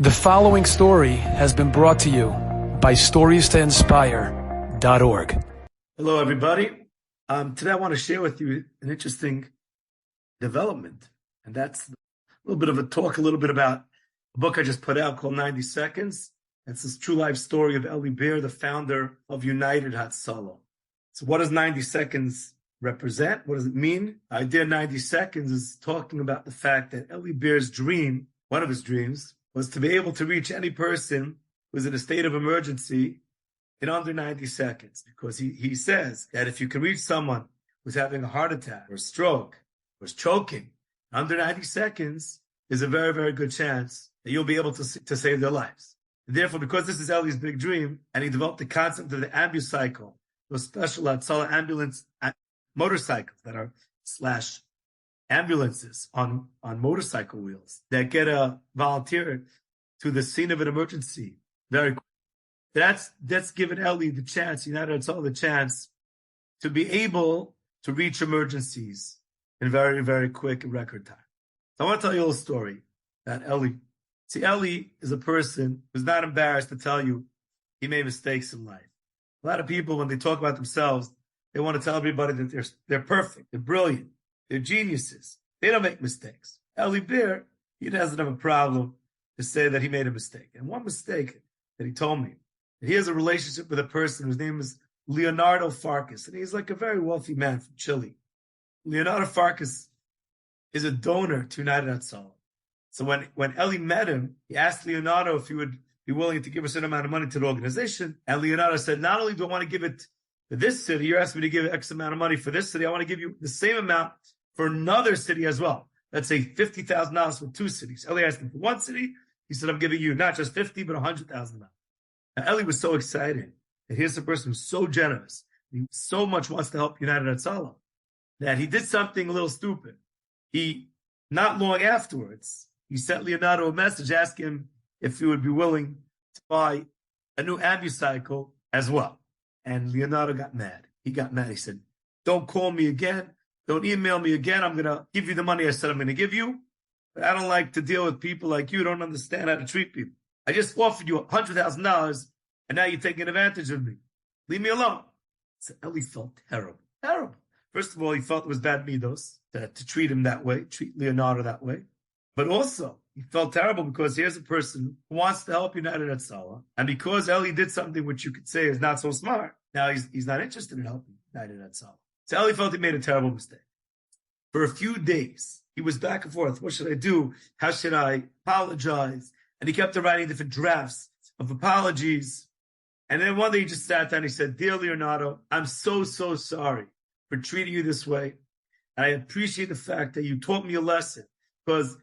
The following story has been brought to you by StoriesToInspire.org. Hello, everybody. Today I want to share with you an interesting development, and that's a little bit of a talk, a little bit about a book I just put out called 90 Seconds. It's this true life story of Eli Beer, the founder of United Hatzolah. So what does 90 Seconds represent? What does it mean? The idea of 90 Seconds is talking about the fact that Eli Beer's dream, one of his dreams, was to be able to reach any person who's in a state of emergency in under 90 seconds. Because he says that if you can reach someone who's having a heart attack or a stroke or is choking, under 90 seconds is a very, very good chance that you'll be able to save their lives. And therefore, because this is Eli's big dream, and he developed the concept of the ambucycle, those special Hatzolah ambulance motorcycles that are ambulances on motorcycle wheels that get a volunteer to the scene of an emergency very quick. That's given Eli the chance, United Hatzolah the chance to be able to reach emergencies in very, very quick record time. So I want to tell you a little story about Eli. See, Eli is a person who's not embarrassed to tell you he made mistakes in life. A lot of people, when they talk about themselves, they want to tell everybody that they're perfect, they're brilliant, they're geniuses. They don't make mistakes. Eli Beer, he doesn't have a problem to say that he made a mistake. And one mistake that he told me, that he has a relationship with a person whose name is Leonardo Farkas, and he's like a very wealthy man from Chile. Leonardo Farkas is a donor to United Hatzolah. So when Eli met him, he asked Leonardo if he would be willing to give a certain amount of money to the organization. And Leonardo said, not only do I want to give it to this city, you're asking me to give X amount of money for this city, I want to give you the same amount for another city as well. Let's say $50,000 for two cities. Eli asked him for one city. He said, I'm giving you not just 50, but $100,000. Now, Eli was so excited that here's a person who's so generous. He so much wants to help United Hatzolah that he did something a little stupid. Not long afterwards, he sent Leonardo a message asking him if he would be willing to buy a new ambucycle as well. And Leonardo got mad. He got mad. He said, don't call me again. Don't email me again. I'm going to give you the money I said I'm going to give you. But I don't like to deal with people like you who don't understand how to treat people. I just offered you $100,000 and now you're taking advantage of me. Leave me alone. So Eli felt terrible. Terrible. First of all, he felt it was bad midos to treat him that way, treat Leonardo that way. But also, he felt terrible because here's a person who wants to help United Hatzolah. And because Eli did something which you could say is not so smart, now he's not interested in helping United Hatzolah. So Eli felt he made a terrible mistake. For a few days, he was back and forth. What should I do? How should I apologize? And he kept writing different drafts of apologies. And then one day he just sat down and he said, Dear Leonardo, I'm so, so sorry for treating you this way. And I appreciate the fact that you taught me a lesson because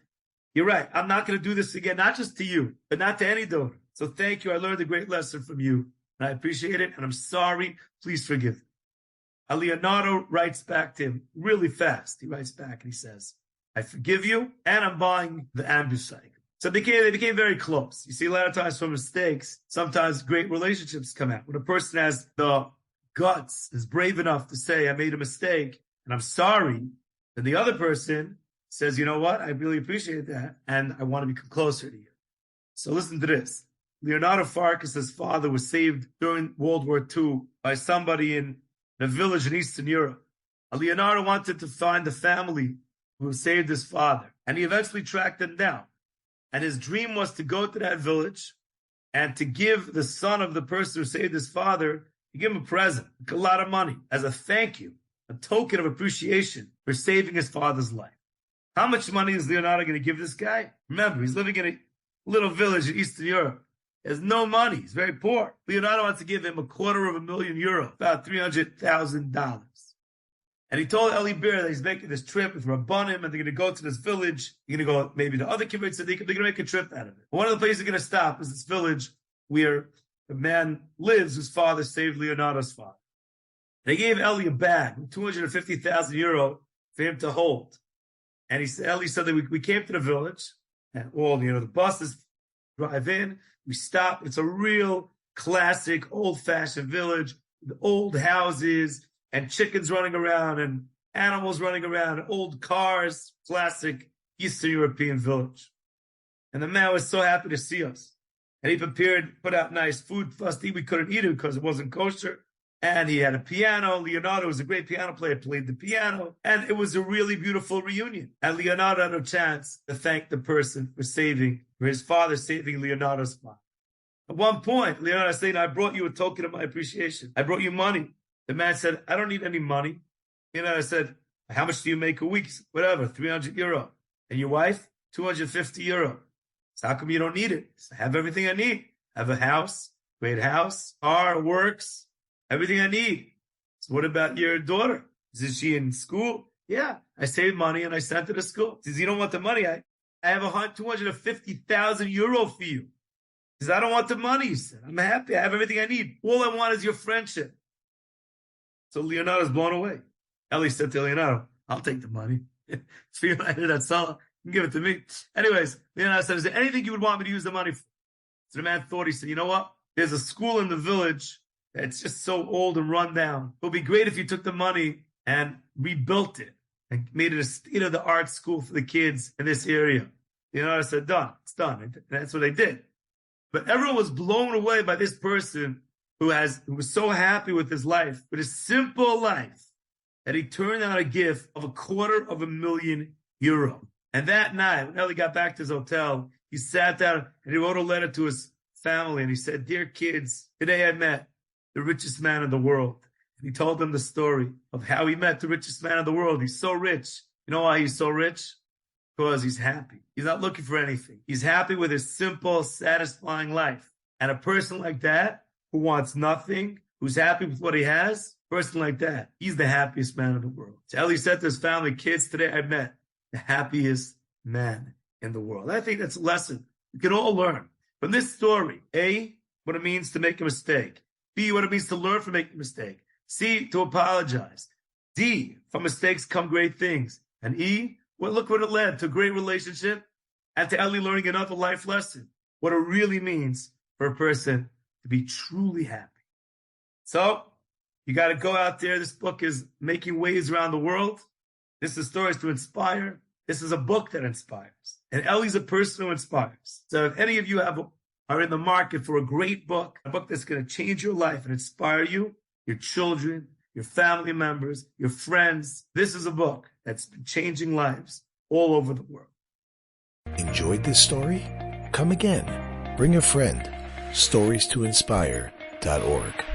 you're right. I'm not going to do this again, not just to you, but not to any donor. So thank you. I learned a great lesson from you. And I appreciate it. And I'm sorry. Please forgive me. Leonardo writes back to him really fast. He writes back and he says, I forgive you and I'm buying the ambucycle. So they became very close. You see, a lot of times from mistakes, sometimes great relationships come out. When a person has the guts, is brave enough to say, I made a mistake and I'm sorry, then the other person says, you know what? I really appreciate that and I want to become closer to you. So listen to this. Leonardo Farkas' father was saved during World War II by somebody in a village in Eastern Europe. Leonardo wanted to find the family who saved his father, and he eventually tracked them down. And his dream was to go to that village and to give the son of the person who saved his father, to give him a present, a lot of money, as a thank you, a token of appreciation for saving his father's life. How much money is Leonardo going to give this guy? Remember, he's living in a little village in Eastern Europe. He has no money. He's very poor. Leonardo wants to give him €250,000, about $300,000. And he told Eli Beer that he's making this trip with Rabbanim, and they're going to go to this village. They're going to go maybe to other kibbutz, and they're going to make a trip out of it. One of the places they're going to stop is this village where the man lives whose father saved Leonardo's father. They gave Eli a bag, €250,000 for him to hold. And Eli said that we came to the village, and all the buses drive in. We stop. It's a real classic, old-fashioned village with old houses and chickens running around and animals running around, and old cars, classic Eastern European village. And the man was so happy to see us. And he put out nice food for us to eat. We couldn't eat it because it wasn't kosher. And he had a piano. Leonardo was a great piano player, played the piano. And it was a really beautiful reunion. And Leonardo had a chance to thank the person for his father saving Leonardo's father. At one point, Leonardo said, I brought you a token of my appreciation. I brought you money. The man said, I don't need any money. Leonardo said, how much do you make a week? Whatever, 300 euro. And your wife? 250 euro. So how come you don't need it? I have everything I need. I have a house, great house, car, works, everything I need. So what about your daughter? Is she in school? Yeah, I saved money and I sent her to school. He says, you don't want the money. I have 250,000 euro for you. He says, I don't want the money. He said, I'm happy. I have everything I need. All I want is your friendship. So Leonardo's blown away. Eli said to Leonardo, I'll take the money. For you, Hatzolah. You can give it to me. Anyways, Leonardo said, is there anything you would want me to use the money for? So the man thought, he said, you know what? There's a school in the village that's just so old and run down. It would be great if you took the money and rebuilt it and made it a state-of-the-art school for the kids in this area. Leonardo said, done. It's done. And that's what they did. But everyone was blown away by this person who was so happy with his life, with his simple life, that he turned out a gift of €250,000 euro. And that night, when Eli got back to his hotel, he sat down and he wrote a letter to his family. And he said, dear kids, today I met the richest man in the world. And he told them the story of how he met the richest man in the world. He's so rich. You know why he's so rich? Because he's happy. He's not looking for anything. He's happy with his simple, satisfying life. And a person like that, who wants nothing, who's happy with what he has, a person like that, he's the happiest man in the world. So Eli said to his family, kids, today I met the happiest man in the world. I think that's a lesson we can all learn from this story. A, what it means to make a mistake. B, what it means to learn from making a mistake. C, to apologize. D, from mistakes come great things. And E, well, look what it led to, a great relationship and to Eli learning another life lesson. What it really means for a person to be truly happy. So you got to go out there. This book is making waves around the world. This is stories to inspire. This is a book that inspires. And Eli's a person who inspires. So if any of you are in the market for a great book, a book that's going to change your life and inspire you, your children, your family members, your friends, this is a book that's been changing lives all over the world. Enjoyed this story? Come again. Bring a friend. StoriesToInspire.org